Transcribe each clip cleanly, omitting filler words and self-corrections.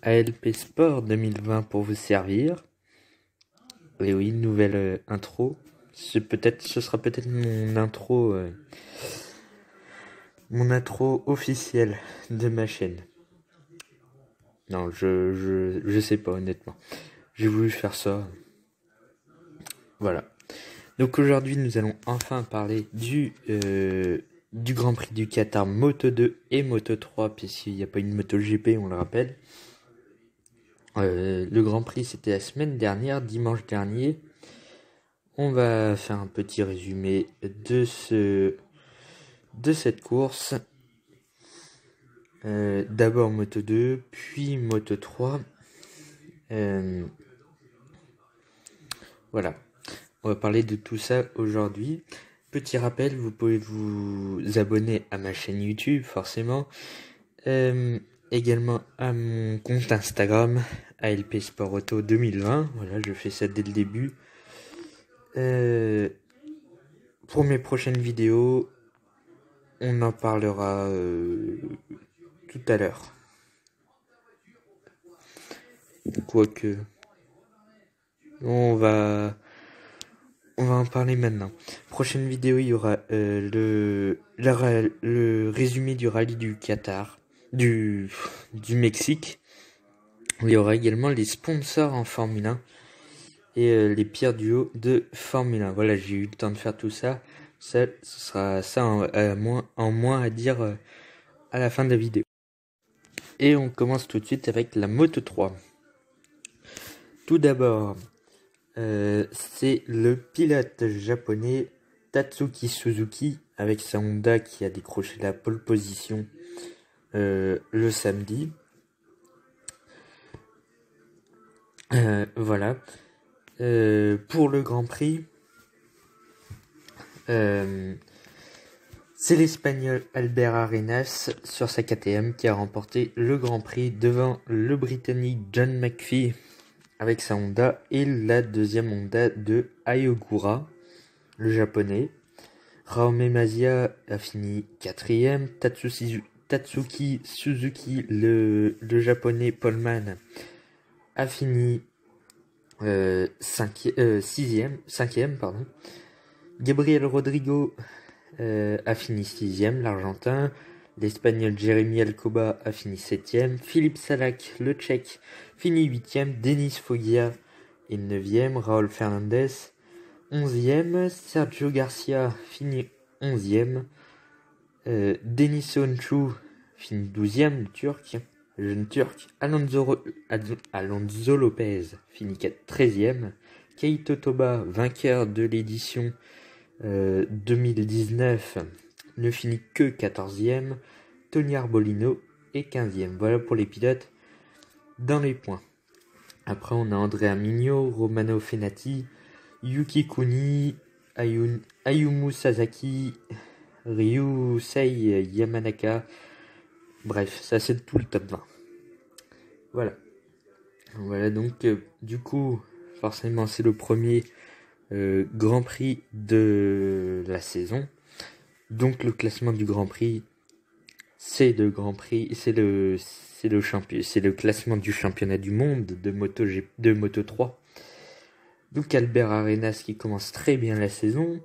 ALP Sport 2020 pour vous servir. Et oui, nouvelle intro. Ce sera peut-être mon intro officielle de ma chaîne. Non, je sais pas honnêtement. J'ai voulu faire ça. Voilà. Donc aujourd'hui, nous allons enfin parler du Grand Prix du Qatar Moto 2 et Moto 3, puisqu'il n'y a pas une Moto GP, on le rappelle. Le Grand Prix, c'était la semaine dernière, dimanche dernier. On va faire un petit résumé de cette course. D'abord Moto 2, puis Moto 3. Voilà. On va parler de tout ça aujourd'hui. Petit rappel, vous pouvez vous abonner à ma chaîne YouTube, forcément. Également à mon compte Instagram, ALP Sport Auto 2020. Voilà, je fais ça dès le début. Pour mes prochaines vidéos, on en parlera tout à l'heure. Quoique, on va en parler maintenant. Prochaine vidéo, il y aura le résumé du rallye du Qatar, du Mexique. Il y aura également les sponsors en Formule 1 et les pires duos de Formule 1. Voilà, j'ai eu le temps de faire tout ça. Ce sera ça en moins à dire à la fin de la vidéo. Et on commence tout de suite avec la Moto 3. Tout d'abord, c'est le pilote japonais Tatsuki Suzuki avec sa Honda qui a décroché la pole position le samedi. Voilà. Pour le Grand Prix, c'est l'Espagnol Albert Arenas sur sa KTM qui a remporté le Grand Prix devant le Britannique John McPhee avec sa Honda et la deuxième Honda de Ayogura, le japonais. Raume Mazia a fini 4ème. Tatsuki Suzuki, le japonais Poleman, a fini 5ème. Gabriel Rodrigo a fini 6ème, l'Argentin. L'Espagnol Jeremy Alcoba a fini 7ème. Philippe Salak, le Tchèque, finit 8ème. Denis Foggia est 9ème. Raúl Fernandez, 11ème. Sergio Garcia finit 11ème. Denis Onchu finit 12ème, le jeune Turc. Alonso Lopez finit 13ème. Keito Toba, vainqueur de l'édition 2019, ne finit que 14ème. Tony Arbolino est 15ème. Voilà pour les pilotes dans les points. Après, on a Andrea Migno, Romano Fenati, Yuki Kuni, Ayumu Sasaki, Ryusei Yamanaka. Bref, ça c'est tout le top 20. Voilà donc, du coup, forcément, c'est le premier Grand Prix de la saison. Donc le classement du Grand Prix, c'est le classement du championnat du monde de Moto 3. Donc Albert Arenas qui commence très bien la saison.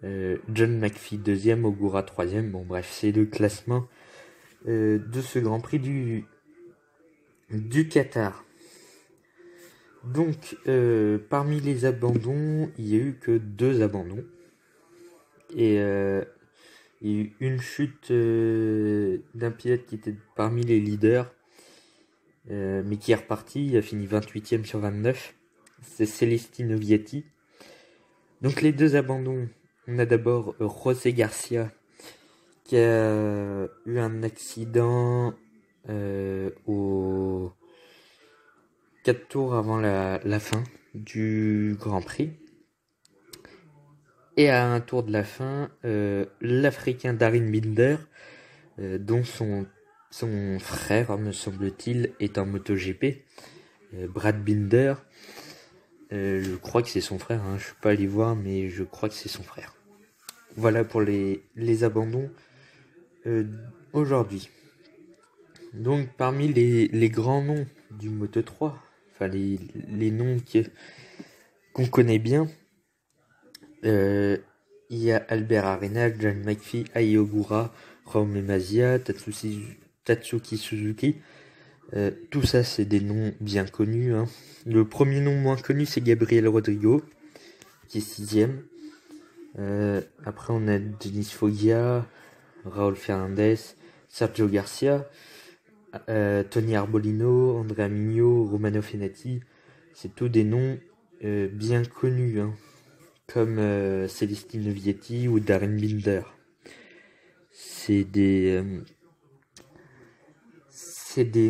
John McPhee 2ème, Ogura 3ème. Bon bref, c'est le classement de ce Grand Prix du Qatar. Donc, parmi les abandons, il n'y a eu que 2 abandons. Et il y a eu une chute d'un pilote qui était parmi les leaders, mais qui est reparti. Il a fini 28ème sur 29. C'est Celestino Vietti. Donc, les 2 abandons, on a d'abord José Garcia, qui a eu un accident au 4 tours avant la fin du Grand Prix. Et à un tour de la fin, l'Africain Darin Binder, dont son frère, me semble-t-il, est en MotoGP, Brad Binder. Je crois que c'est son frère, je ne suis pas allé voir, mais je crois que c'est son frère. Voilà pour les abandons aujourd'hui. Donc parmi les grands noms du Moto3, enfin les noms qu'on connaît bien. Il y a Albert Arenas, John McPhee, Ai Ogura, Raume Mazia, Tatsuki Suzuki. Tout ça, c'est des noms bien connus. Hein. Le premier nom moins connu, c'est Gabriel Rodrigo, qui est 6ème. Après, on a Denis Foggia, Raúl Fernandez, Sergio Garcia, Tony Arbolino, Andrea Migno, Romano Fenati. C'est tous des noms bien connus, hein, comme Celestino Vietti ou Darren Binder. C'est des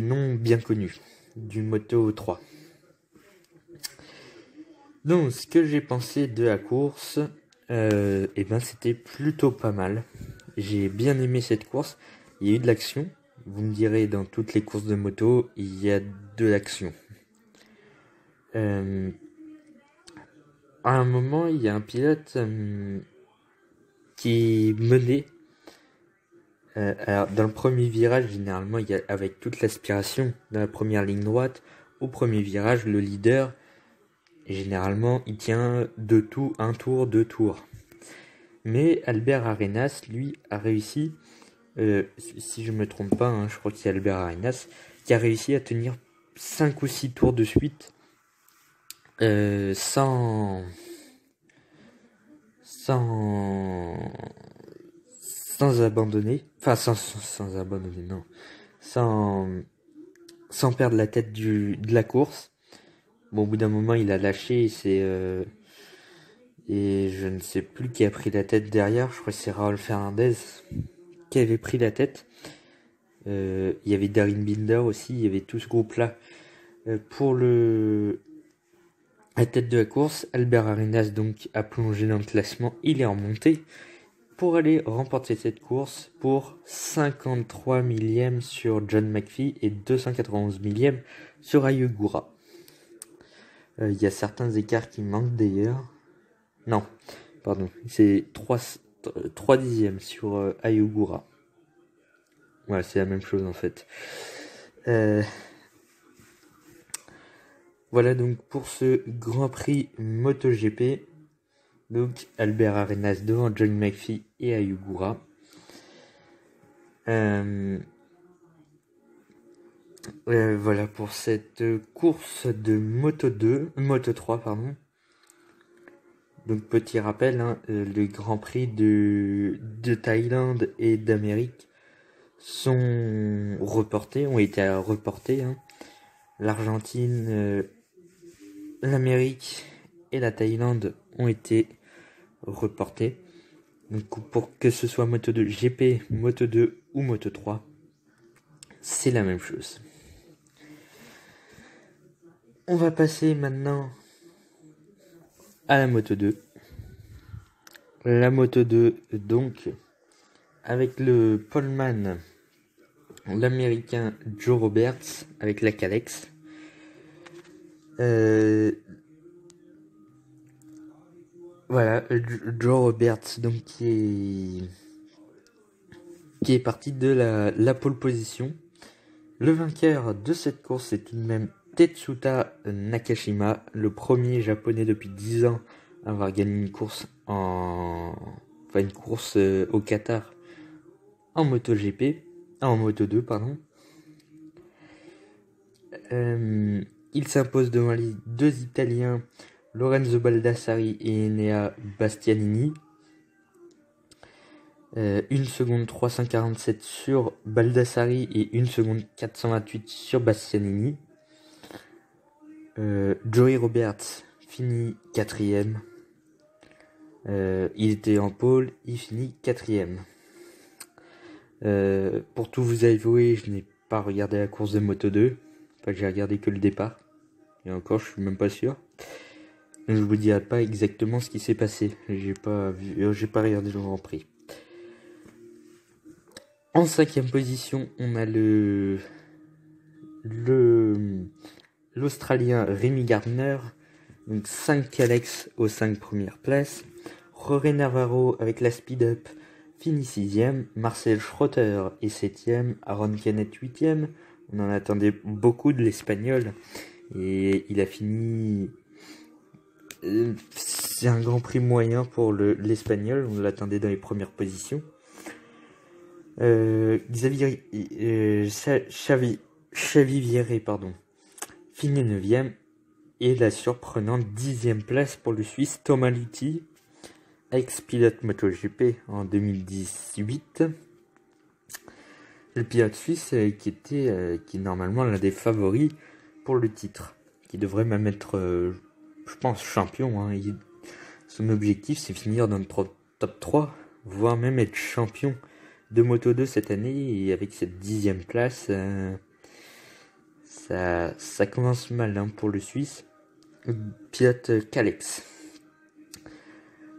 noms bien connus du Moto 3. Donc, ce que j'ai pensé de la course, c'était plutôt pas mal. J'ai bien aimé cette course. Il y a eu de l'action. Vous me direz, dans toutes les courses de moto, il y a de l'action. À un moment, il y a un pilote qui menait. Alors, dans le premier virage, généralement, il y a, avec toute l'aspiration, dans la première ligne droite, au premier virage, le leader, généralement, il tient un tour, 2 tours. Mais Albert Arenas, lui, a réussi, si je me trompe pas, hein, je crois que c'est Albert Arenas, qui a réussi à tenir 5 ou 6 tours de suite, sans abandonner, enfin sans abandonner, non, sans perdre la tête de la course. Bon, au bout d'un moment, il a lâché, et je ne sais plus qui a pris la tête derrière. Je crois que c'est Raúl Fernandez qui avait pris la tête. Il y avait Darren Binder aussi, il y avait tout ce groupe-là. Pour la tête de la course, Albert Arenas donc a plongé dans le classement. Il est remonté pour aller remporter cette course pour 53 millièmes sur John McPhee et 291 millièmes sur Ai Ogura. Il y a certains écarts qui manquent d'ailleurs. Non, pardon, c'est 3 dixièmes sur Ai Ogura. Ouais, c'est la même chose en fait. Voilà donc pour ce Grand Prix MotoGP. Donc Albert Arenas devant John McPhee et Ai Ogura. Voilà pour cette course de Moto 3 pardon. Donc petit rappel, hein, les Grands Prix de Thaïlande et d'Amérique ont été reportés. Hein. L'Argentine, l'Amérique et la Thaïlande ont été reportés. Donc pour que ce soit Moto 2 GP, Moto 2 ou Moto 3, c'est la même chose. On va passer maintenant à la Moto 2. La Moto 2, donc, avec le poleman, l'américain Joe Roberts, avec la Kalex. Voilà, Joe Roberts, donc, qui est parti de la pole position. Le vainqueur de cette course, c'est tout de même Tetsuta Nakashima, le premier japonais depuis 10 ans à avoir gagné une course au Qatar en MotoGP, en Moto 2 pardon. Il s'impose devant les deux Italiens Lorenzo Baldassari et Enea Bastianini. 1 seconde 347 sur Baldassari et 1 seconde 428 sur Bastianini. Joey Roberts finit 4ème. Il était en pole, il finit 4ème. Pour tout vous avouer, je n'ai pas regardé la course de Moto 2. Enfin, j'ai regardé que le départ. Et encore, je suis même pas sûr. Donc, je vous dirai pas exactement ce qui s'est passé. J'ai pas regardé le Grand Prix. En 5ème position, on a l'Australien Remy Gardner, donc 5 Kalex aux 5 premières places. Jorge Navarro avec la Speed Up finit 6ème. Marcel Schroeter est 7ème. Aaron Canet 8ème. On en attendait beaucoup de l'Espagnol. Et il a fini... c'est un Grand Prix moyen pour l'Espagnol. On l'attendait dans les premières positions. Xavi Vieré, pardon, finit 9ème. Et la surprenante 10ème place pour le Suisse Thomas Luthi, ex-pilote MotoGP en 2018. Le pilote suisse qui est normalement l'un des favoris pour le titre, qui devrait même être, je pense, champion. Hein. Son objectif, c'est finir dans le top 3, voire même être champion de Moto2 cette année. Et avec cette 10ème place, ça commence mal hein, pour le Suisse. Pilote Kalex.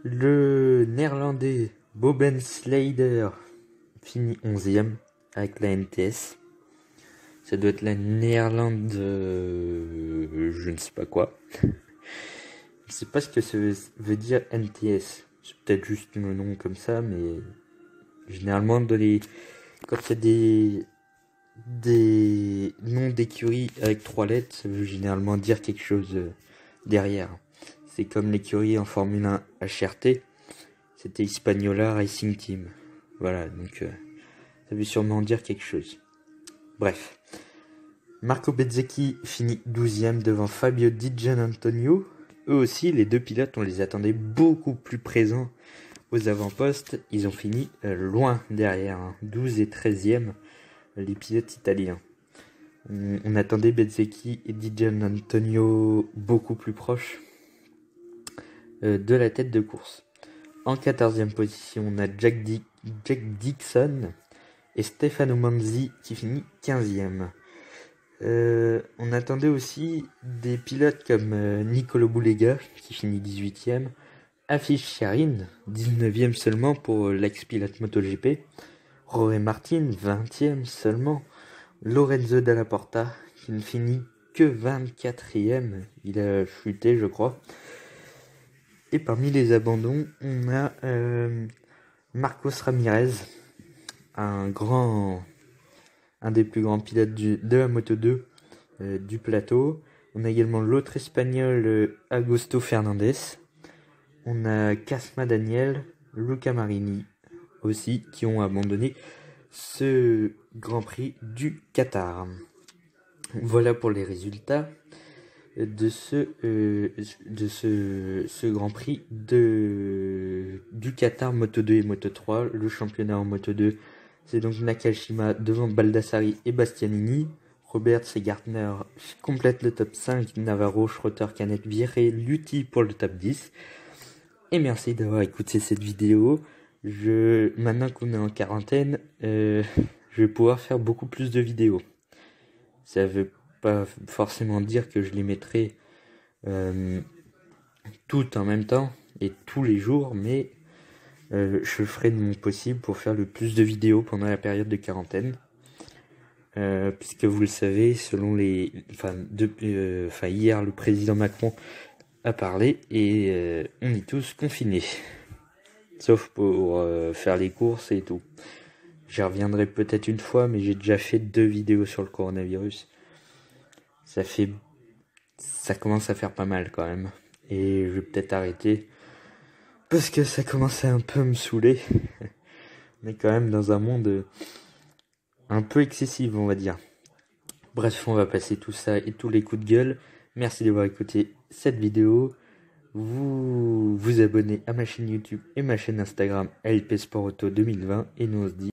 Le néerlandais Boben Sleider finit 11ème avec la NTS. Ça doit être la Néerlande, je ne sais pas quoi. Je sais pas ce que ça veut dire NTS. C'est peut-être juste un nom comme ça, mais généralement quand il y a des noms d'écuries avec 3 lettres, ça veut généralement dire quelque chose derrière. C'est comme l'écurie en Formule 1 HRT, c'était Hispaniola Racing Team. Voilà, donc ça veut sûrement dire quelque chose. Bref. Marco Bezzecchi finit 12ème devant Fabio Di Giannantonio. Eux aussi, les deux pilotes, on les attendait beaucoup plus présents aux avant-postes. Ils ont fini loin derrière, hein, 12 et 13e, les pilotes italiens. On attendait Bezzecchi et Di Giannantonio beaucoup plus proches de la tête de course. En 14e position, on a Jack Dixon et Stefano Manzi qui finit 15e. On attendait aussi des pilotes comme Nicolo Bulega qui finit 18e, Affiche Sharin 19e seulement pour l'ex-pilote MotoGP, Jorge Martin 20e seulement, Lorenzo Dalla Porta qui ne finit que 24e, il a chuté je crois. Et parmi les abandons, on a Marcos Ramirez, un des plus grands pilotes de la Moto2 du plateau. On a également l'autre espagnol Augusto Fernandez. On a Casma Daniel, Luca Marini aussi qui ont abandonné ce Grand Prix du Qatar. Voilà pour les résultats de ce Grand Prix du Qatar Moto2 et Moto3. Le championnat en Moto2, c'est donc Nakashima devant Baldassari et Bastianini. Roberts et Gardner complètent le top 5. Navarro, Schroeter, Canet, Vieré, Luthi pour le top 10. Et merci d'avoir écouté cette vidéo. Maintenant qu'on est en quarantaine, je vais pouvoir faire beaucoup plus de vidéos. Ça veut pas forcément dire que je les mettrai toutes en même temps et tous les jours, mais je ferai de mon possible pour faire le plus de vidéos pendant la période de quarantaine. Puisque vous le savez, selon hier le président Macron a parlé et on est tous confinés, sauf pour faire les courses et tout. J'y reviendrai peut-être une fois, mais j'ai déjà fait 2 vidéos sur le coronavirus. Ça commence à faire pas mal quand même, et je vais peut-être arrêter parce que ça commence à un peu me saouler. On est quand même dans un monde un peu excessif, on va dire. Bref, on va passer tout ça et tous les coups de gueule. Merci d'avoir écouté cette vidéo. Vous abonnez à ma chaîne YouTube et ma chaîne Instagram LP Sport Auto 2020 et nous on se dit